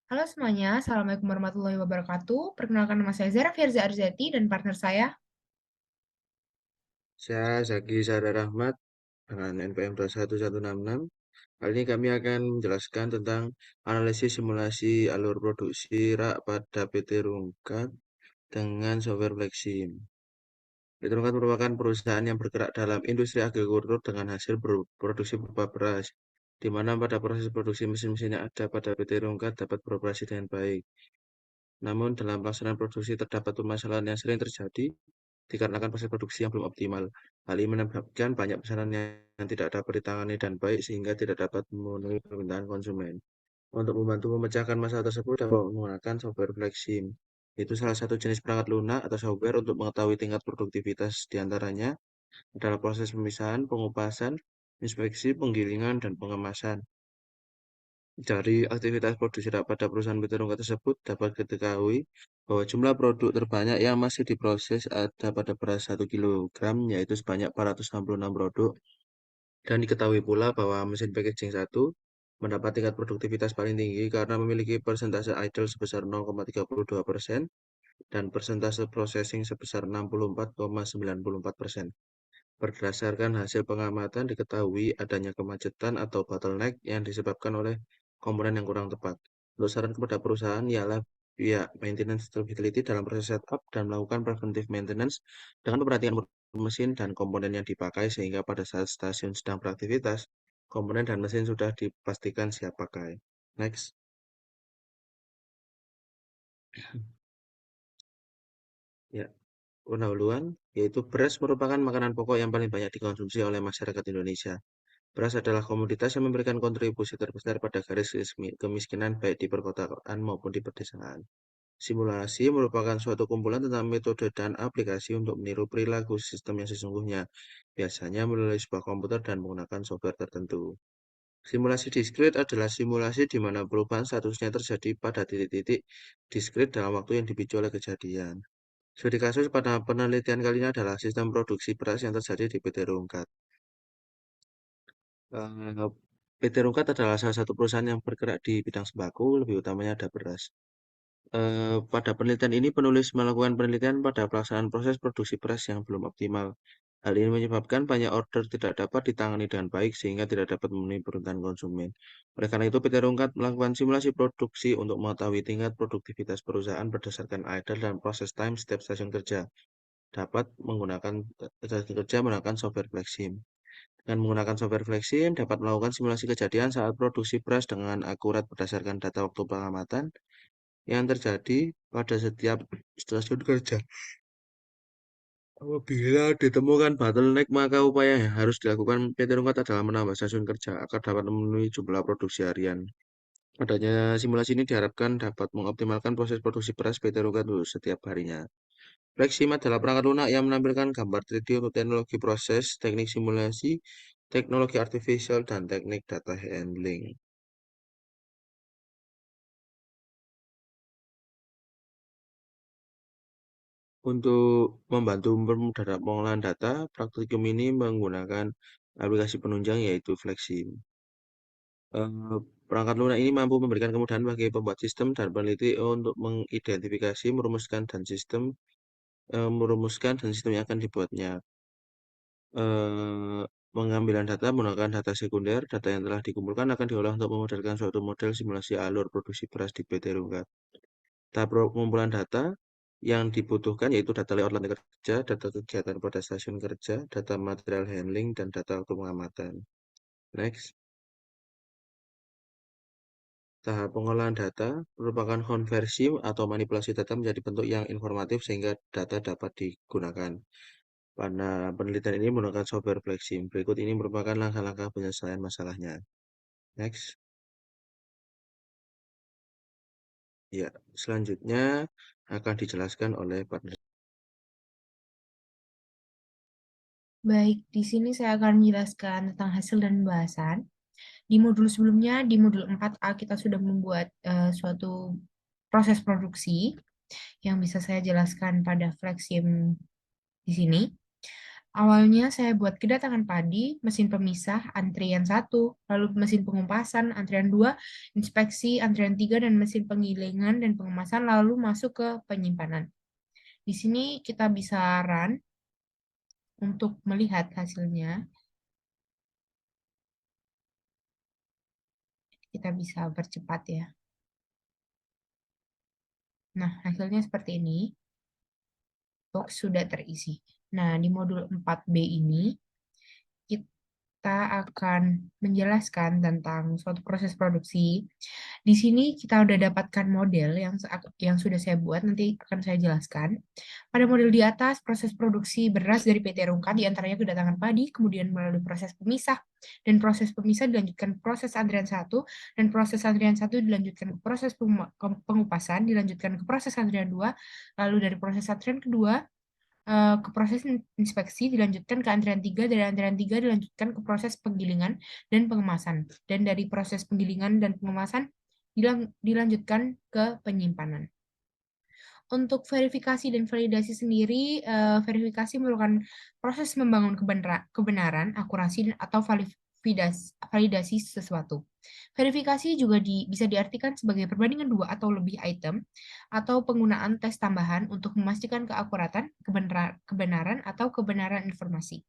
Halo semuanya, Assalamualaikum warahmatullahi wabarakatuh. Perkenalkan nama saya Zara Firza Arzati dan partner saya. Saya Zaki Sadar Rahmat dengan NPM 21166. Kali ini kami akan menjelaskan tentang analisis simulasi alur produksi rak pada PT Rungkat dengan software Flexim. PT Rungkat merupakan perusahaan yang bergerak dalam industri agrikultur dengan hasil produksi berupa beras, di mana pada proses produksi mesin-mesin yang ada pada PT Rungkat dapat beroperasi dengan baik. Namun dalam pelaksanaan produksi terdapat permasalahan yang sering terjadi dikarenakan proses produksi yang belum optimal. Hal ini menyebabkan banyak pesanan yang tidak dapat ditangani dan baik sehingga tidak dapat memenuhi permintaan konsumen. Untuk membantu memecahkan masalah tersebut dapat menggunakan software Flexim. Itu salah satu jenis perangkat lunak atau software untuk mengetahui tingkat produktivitas diantaranya adalah proses pemisahan, pengupasan, inspeksi, penggilingan, dan pengemasan. Dari aktivitas produksi pada perusahaan PT Rungkat tersebut dapat diketahui bahwa jumlah produk terbanyak yang masih diproses ada pada beras 1 kilogram, yaitu sebanyak 466 produk. Dan diketahui pula bahwa mesin packaging 1 mendapat tingkat produktivitas paling tinggi karena memiliki persentase idle sebesar 0,32% dan persentase processing sebesar 64,94%. Berdasarkan hasil pengamatan diketahui adanya kemacetan atau bottleneck yang disebabkan oleh komponen yang kurang tepat. Untuk saran kepada perusahaan ialah pihak maintenance stability dalam proses setup dan melakukan preventive maintenance dengan memperhatikan mesin dan komponen yang dipakai sehingga pada saat stasiun sedang beraktivitas, komponen dan mesin sudah dipastikan siap pakai. Next. Ya, pendahuluan, yaitu beras merupakan makanan pokok yang paling banyak dikonsumsi oleh masyarakat Indonesia. Beras adalah komoditas yang memberikan kontribusi terbesar pada garis kemiskinan baik di perkotaan maupun di pedesaan. Simulasi merupakan suatu kumpulan tentang metode dan aplikasi untuk meniru perilaku sistem yang sesungguhnya, biasanya melalui sebuah komputer dan menggunakan software tertentu. Simulasi diskrit adalah simulasi di mana perubahan statusnya terjadi pada titik-titik diskrit dalam waktu yang dipicu oleh kejadian. Studi kasus pada penelitian kali ini adalah sistem produksi beras yang terjadi di PT Rungkat. PT Rungkat adalah salah satu perusahaan yang bergerak di bidang sembako, lebih utamanya ada beras. Pada penelitian ini, penulis melakukan penelitian pada pelaksanaan proses produksi beras yang belum optimal. Hal ini menyebabkan banyak order tidak dapat ditangani dengan baik sehingga tidak dapat memenuhi permintaan konsumen. Oleh karena itu, PT Rungkat melakukan simulasi produksi untuk mengetahui tingkat produktivitas perusahaan berdasarkan idle dan proses time setiap stasiun kerja. Dapat menggunakan stasiun kerja menggunakan software Flexim. Dengan menggunakan software Flexim, dapat melakukan simulasi kejadian saat produksi beras dengan akurat berdasarkan data waktu pengamatan yang terjadi pada setiap stasiun kerja. Apabila ditemukan bottleneck, maka upaya yang harus dilakukan PT Rungkat adalah menambah stasiun kerja agar dapat memenuhi jumlah produksi harian. Adanya simulasi ini diharapkan dapat mengoptimalkan proses produksi beras PT Rungkat untuk setiap harinya. Flexim adalah perangkat lunak yang menampilkan gambar 3D untuk teknologi proses, teknik simulasi, teknologi artificial, dan teknik data handling. Untuk membantu mempermudah pengolahan data, Praktikum ini menggunakan aplikasi penunjang yaitu Flexim. Perangkat lunak ini mampu memberikan kemudahan bagi pembuat sistem dan peneliti untuk mengidentifikasi, merumuskan dan sistem yang akan dibuatnya. Eh, Pengambilan data menggunakan data sekunder, data yang telah dikumpulkan akan diolah untuk memodelkan suatu model simulasi alur produksi beras di PT Rungkat. Tahap pengumpulan data yang dibutuhkan yaitu data layout lantai kerja, data kegiatan pada stasiun kerja, data material handling, dan data waktu pengamatan. Next. Tahap pengolahan data merupakan konversi atau manipulasi data menjadi bentuk yang informatif sehingga data dapat digunakan. Pada penelitian ini menggunakan software Flexim. Berikut ini merupakan langkah-langkah penyelesaian masalahnya. Next. Ya, selanjutnya akan dijelaskan oleh partner. Baik, di sini saya akan menjelaskan tentang hasil dan pembahasan. Di modul sebelumnya, di modul 4A, kita sudah membuat suatu proses produksi yang bisa saya jelaskan pada Flexim di sini. Awalnya saya buat kedatangan padi, mesin pemisah, antrian 1, lalu mesin pengupasan, antrian 2, inspeksi, antrian 3, dan mesin penggilingan dan pengemasan, lalu masuk ke penyimpanan. Di sini kita bisa run untuk melihat hasilnya. Kita bisa percepat ya. Nah, hasilnya seperti ini. Box sudah terisi. Nah, di modul 4B ini, kita akan menjelaskan tentang suatu proses produksi. Di sini kita udah dapatkan model yang sudah saya buat, nanti akan saya jelaskan. Pada model di atas, proses produksi beras dari PT Rungkat, diantaranya kedatangan padi, kemudian melalui proses pemisah, dan proses pemisah dilanjutkan proses antrian 1, dan proses antrian 1 dilanjutkan ke proses pengupasan, dilanjutkan ke proses antrian 2, lalu dari proses antrian kedua, ke proses inspeksi, dilanjutkan ke antrian 3, dari antrian 3 dilanjutkan ke proses penggilingan dan pengemasan, dan dari proses penggilingan dan pengemasan dilanjutkan ke penyimpanan. Untuk verifikasi dan validasi sendiri, verifikasi merupakan proses membangun kebenaran, akurasi, atau validasi sesuatu. Verifikasi juga bisa diartikan sebagai perbandingan dua atau lebih item, atau penggunaan tes tambahan untuk memastikan keakuratan, kebenaran, atau kebenaran informasi.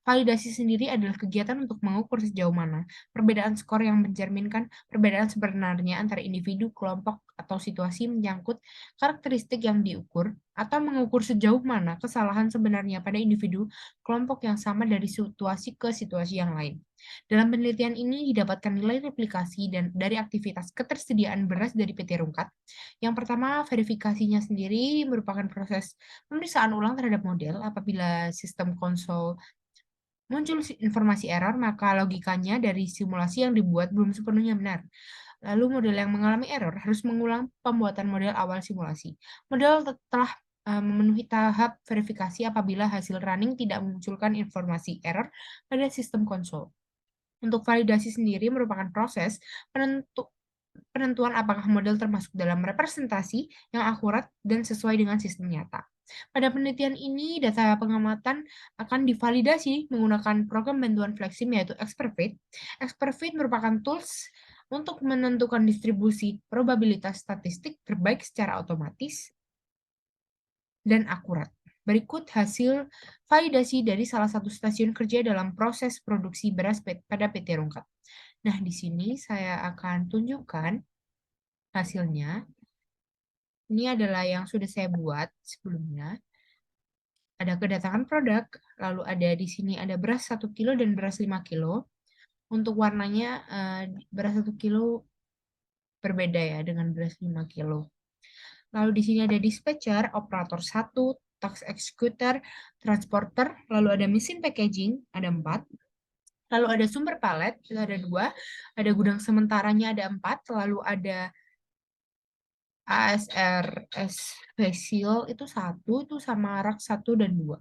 Validasi sendiri adalah kegiatan untuk mengukur sejauh mana perbedaan skor yang mencerminkan perbedaan sebenarnya antara individu, kelompok, atau situasi menyangkut karakteristik yang diukur, atau mengukur sejauh mana kesalahan sebenarnya pada individu, kelompok yang sama dari situasi ke situasi yang lain. Dalam penelitian ini didapatkan nilai replikasi dan dari aktivitas ketersediaan beras dari PT Rungkat. Yang pertama, verifikasinya sendiri merupakan proses pemeriksaan ulang terhadap model apabila sistem konsol muncul informasi error, maka logikanya dari simulasi yang dibuat belum sepenuhnya benar. Lalu model yang mengalami error harus mengulang pembuatan model awal simulasi. Model telah memenuhi tahap verifikasi apabila hasil running tidak memunculkan informasi error pada sistem konsol. Untuk validasi sendiri merupakan proses penentuan apakah model termasuk dalam representasi yang akurat dan sesuai dengan sistem nyata. Pada penelitian ini, data pengamatan akan divalidasi menggunakan program bantuan Flexim yaitu ExpertFit. ExpertFit merupakan tools untuk menentukan distribusi probabilitas statistik terbaik secara otomatis dan akurat. Berikut hasil validasi dari salah satu stasiun kerja dalam proses produksi beras pada PT Rungkat. Nah, di sini saya akan tunjukkan hasilnya. Ini adalah yang sudah saya buat sebelumnya. Ada kedatangan produk, lalu ada di sini ada beras 1 kilo dan beras 5 kilo. Untuk warnanya beras 1 kilo berbeda ya dengan beras 5 kilo. Lalu di sini ada dispatcher, operator 1, tax executor, transporter, lalu ada mesin packaging, ada 4. Lalu ada sumber palet, itu ada 2. Ada gudang sementaranya ada 4. Lalu ada ASRS facial itu 1, itu sama rak 1 dan 2.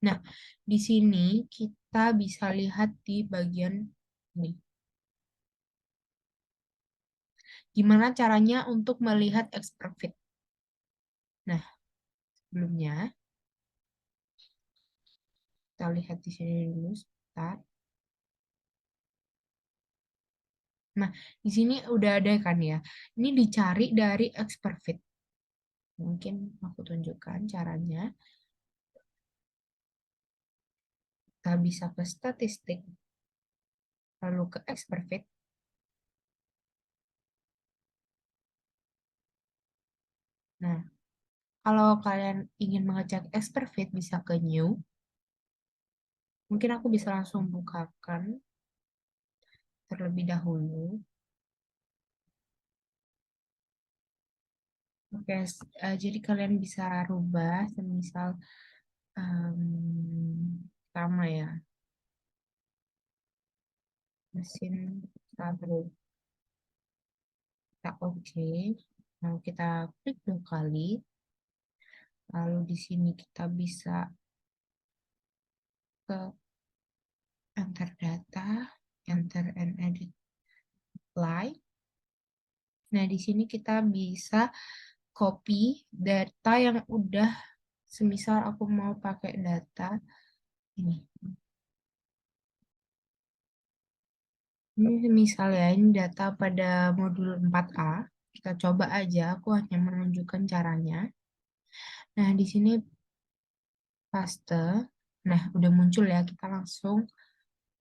Nah, di sini kita bisa lihat di bagian ini. Gimana caranya untuk melihat expert fit? Nah, sebelumnya kita lihat di sini dulu sebentar. Nah, di sini udah ada kan ya. Ini dicari dari expert fit. Mungkin aku tunjukkan caranya. Kita bisa ke statistik, lalu ke expert fit. Nah, kalau kalian ingin mengecek expert fit bisa ke new. Mungkin aku bisa langsung bukakan terlebih dahulu. Oke, jadi kalian bisa rubah semisal sama ya, mesin tablet. Kita oke. Lalu kita klik 2 kali. Lalu di sini kita bisa ke enter data, enter and edit line. Nah, di sini kita bisa copy data yang udah, semisal aku mau pakai data Ini. Ini misal ya, ini data pada modul 4A. Kita coba aja, aku hanya menunjukkan caranya. Nah, di sini paste. Nah, udah muncul ya, kita langsung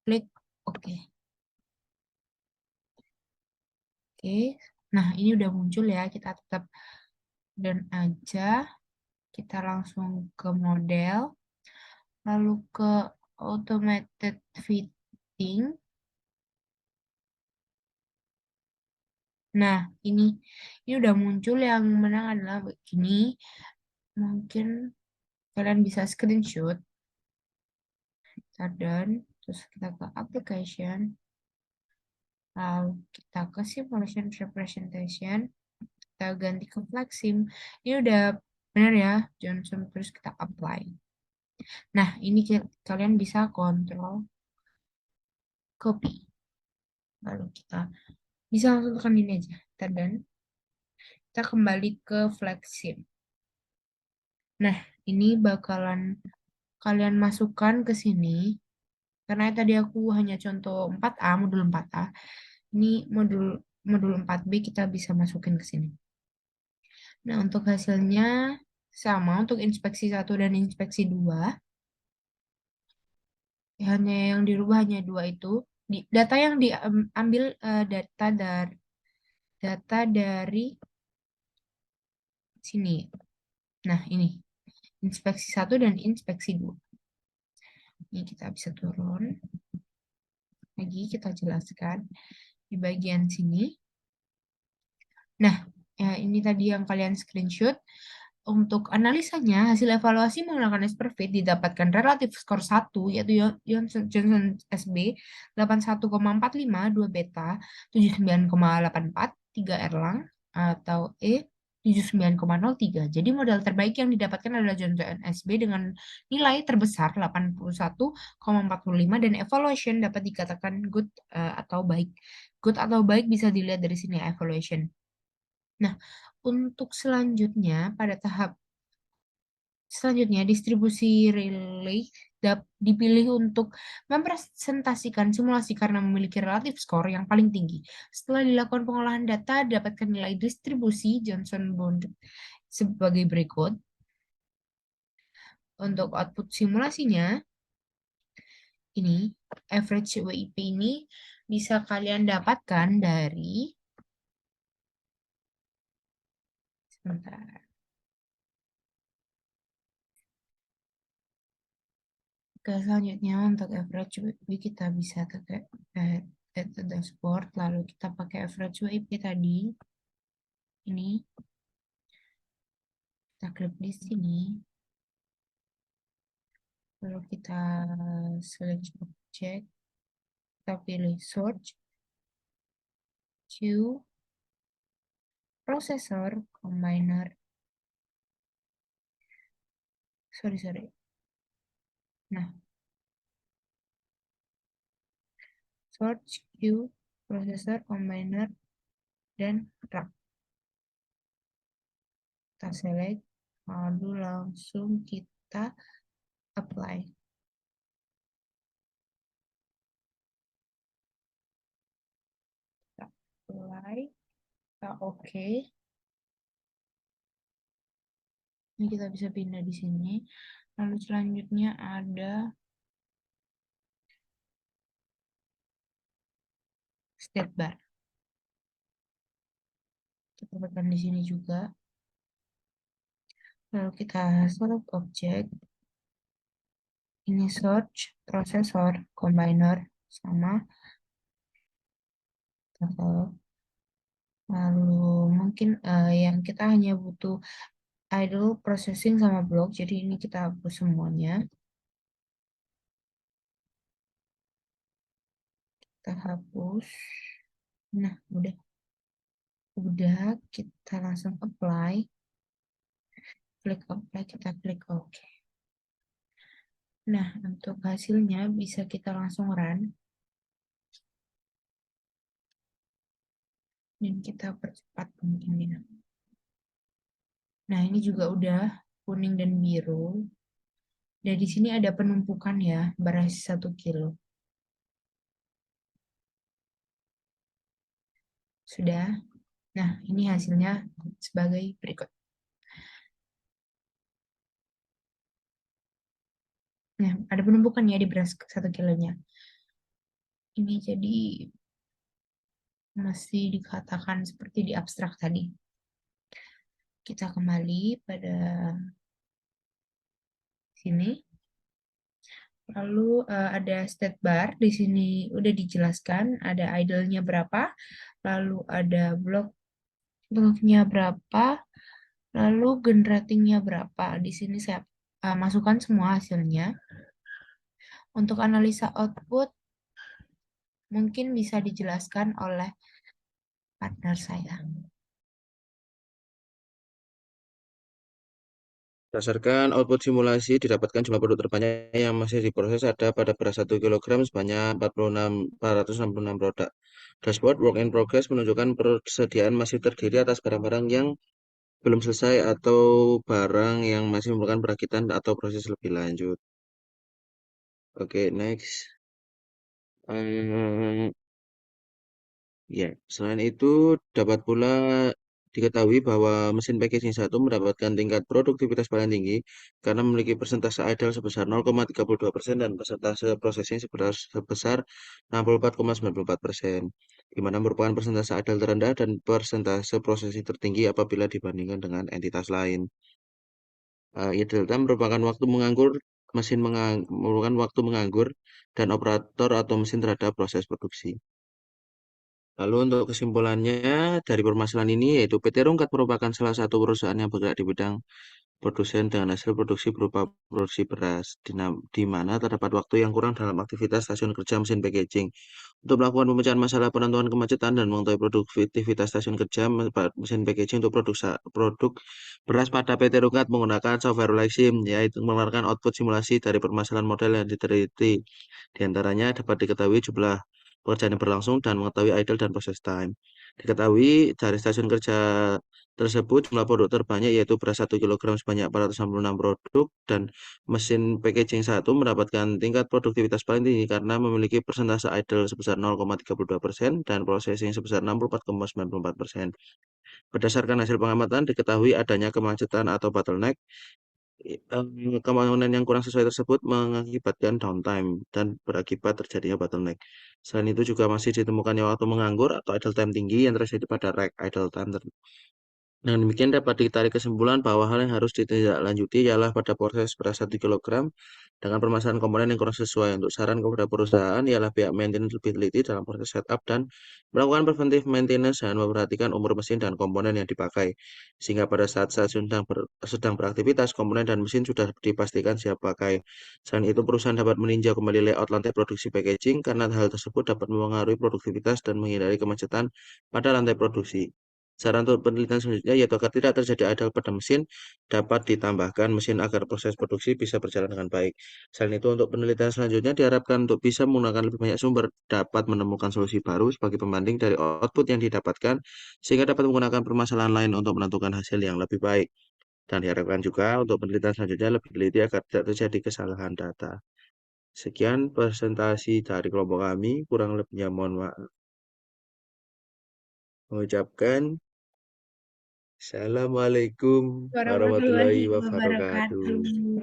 klik oke. Oke. Nah, ini udah muncul ya, kita tetap dan aja. Kita langsung ke model, lalu ke automated fitting. Nah, ini udah muncul yang menang adalah begini. Mungkin kalian bisa screenshot. Kita done. Terus kita ke application. Lalu kita ke simulation representation. Kita ganti ke flexim. Ini udah benar ya, Johnson. Terus kita apply. Nah, ini kalian bisa kontrol copy. Lalu kita bisa langsung tekan ini aja. Kita done. Kita kembali ke flexim. Nah, ini bakalan kalian masukkan ke sini. Karena tadi aku hanya contoh 4A, modul 4A. Ini modul modul 4B kita bisa masukin ke sini. Nah, untuk hasilnya sama untuk inspeksi 1 dan inspeksi 2. Hanya yang dirubah hanya dua itu. Data yang diambil data dari sini. Nah, ini inspeksi 1 dan inspeksi 2. Ini kita bisa turun. Lagi kita jelaskan di bagian sini. Nah, ya ini tadi yang kalian screenshot. Untuk analisanya, hasil evaluasi menggunakan Esperfit didapatkan relatif skor 1, yaitu Johnson SB 81,45, 2 beta, 79,84, 3 Erlang, atau E 79,03. Jadi modal terbaik yang didapatkan adalah Johnson SB dengan nilai terbesar 81,45 dan evaluation dapat dikatakan good atau baik. Good atau baik bisa dilihat dari sini evaluation. Nah, untuk selanjutnya, pada tahap selanjutnya, distribusi relay dipilih untuk mempresentasikan simulasi karena memiliki relatif skor yang paling tinggi. Setelah dilakukan pengolahan data, dapatkan nilai distribusi Johnson-Bond sebagai berikut. Untuk output simulasinya, ini average WIP ini bisa kalian dapatkan dari sebentar. Oke, selanjutnya untuk average WIP kita bisa ke dashboard, lalu kita pakai average WIP tadi. Ini kita klik di sini, lalu kita select object, kita pilih search, queue, processor, combiner, sorry. Nah, search, queue, processor, combiner, dan rack. Kita select, lalu langsung kita apply. Kita apply, kita oke. Ini kita bisa pindah di sini. Lalu selanjutnya ada state bar. Kita tekan di sini juga. Lalu kita select object. Ini search, processor, combiner, sama. Lalu mungkin yang kita hanya butuh idle processing sama block. Jadi ini kita hapus semuanya. Kita hapus. Nah, udah kita langsung apply. Klik apply, kita klik OK. Nah, untuk hasilnya bisa kita langsung run. Dan kita percepat mungkin. Ya. Nah, ini juga udah kuning dan biru. Dan di sini ada penumpukan ya, beras 1 kilo. Sudah. Nah, ini hasilnya sebagai berikut. Nah, ada penumpukan ya di beras 1 kilonya. Ini jadi masih dikatakan seperti di abstrak tadi. Kita kembali pada sini. Lalu ada state bar di sini udah dijelaskan ada idle-nya berapa, lalu ada bloknya berapa, lalu generatingnya berapa. Di sini saya masukkan semua hasilnya. Untuk analisa output mungkin bisa dijelaskan oleh partner saya. Berdasarkan output simulasi, didapatkan jumlah produk terbanyak yang masih diproses ada pada beras 1 kg sebanyak 466 produk. Dashboard work in progress menunjukkan persediaan masih terdiri atas barang-barang yang belum selesai atau barang yang masih memerlukan perakitan atau proses lebih lanjut. Oke, next. Hmm, Ya, selain itu dapat pula diketahui bahwa mesin packaging satu mendapatkan tingkat produktivitas paling tinggi karena memiliki persentase idle sebesar 0,32% dan persentase processing sebesar 64,94%, di mana merupakan persentase idle terendah dan persentase processing tertinggi apabila dibandingkan dengan entitas lain. Idle time merupakan waktu menganggur, merupakan waktu menganggur dan operator atau mesin terhadap proses produksi. Lalu untuk kesimpulannya dari permasalahan ini yaitu PT Rungkat merupakan salah satu perusahaan yang bergerak di bidang produsen dengan hasil produksi berupa produksi beras, di mana terdapat waktu yang kurang dalam aktivitas stasiun kerja mesin packaging. Untuk melakukan pemecahan masalah penentuan kemacetan dan mengetahui produktivitas stasiun kerja mesin packaging untuk produk beras pada PT Rungkat menggunakan software Lexim, yaitu mengeluarkan output simulasi dari permasalahan model yang diteliti. Di antaranya dapat diketahui jumlah pekerjaan yang berlangsung dan mengetahui idle dan process time. Diketahui dari stasiun kerja tersebut jumlah produk terbanyak yaitu beras 1 kg sebanyak 466 produk dan mesin packaging satu mendapatkan tingkat produktivitas paling tinggi karena memiliki persentase idle sebesar 0,32% dan processing sebesar 64,94%. Berdasarkan hasil pengamatan diketahui adanya kemacetan atau bottleneck. Kebangunan yang kurang sesuai tersebut mengakibatkan downtime dan berakibat terjadinya bottleneck. Selain itu juga masih ditemukannya waktu menganggur atau idle time tinggi yang terjadi pada rack idle time. Dengan demikian dapat ditarik kesimpulan bahwa hal yang harus ditindaklanjuti ialah pada proses beras 1 kg dengan permasalahan komponen yang kurang sesuai. Untuk saran kepada perusahaan ialah pihak maintenance lebih teliti dalam proses setup dan melakukan preventive maintenance dan memperhatikan umur mesin dan komponen yang dipakai. Sehingga pada saat sedang beraktivitas, komponen dan mesin sudah dipastikan siap pakai. Selain itu, perusahaan dapat meninjau kembali layout lantai produksi packaging karena hal tersebut dapat mempengaruhi produktivitas dan menghindari kemacetan pada lantai produksi. Saran untuk penelitian selanjutnya yaitu agar tidak terjadi idle pada mesin, dapat ditambahkan mesin agar proses produksi bisa berjalan dengan baik. Selain itu, untuk penelitian selanjutnya diharapkan untuk bisa menggunakan lebih banyak sumber, dapat menemukan solusi baru sebagai pembanding dari output yang didapatkan, sehingga dapat menggunakan permasalahan lain untuk menentukan hasil yang lebih baik. Dan diharapkan juga untuk penelitian selanjutnya lebih teliti agar tidak terjadi kesalahan data. Sekian presentasi dari kelompok kami, kurang lebihnya mohon maaf. Mengucapkan Assalamualaikum Warahmatullahi warahmatullahi wabarakatuh. wabarakatuh.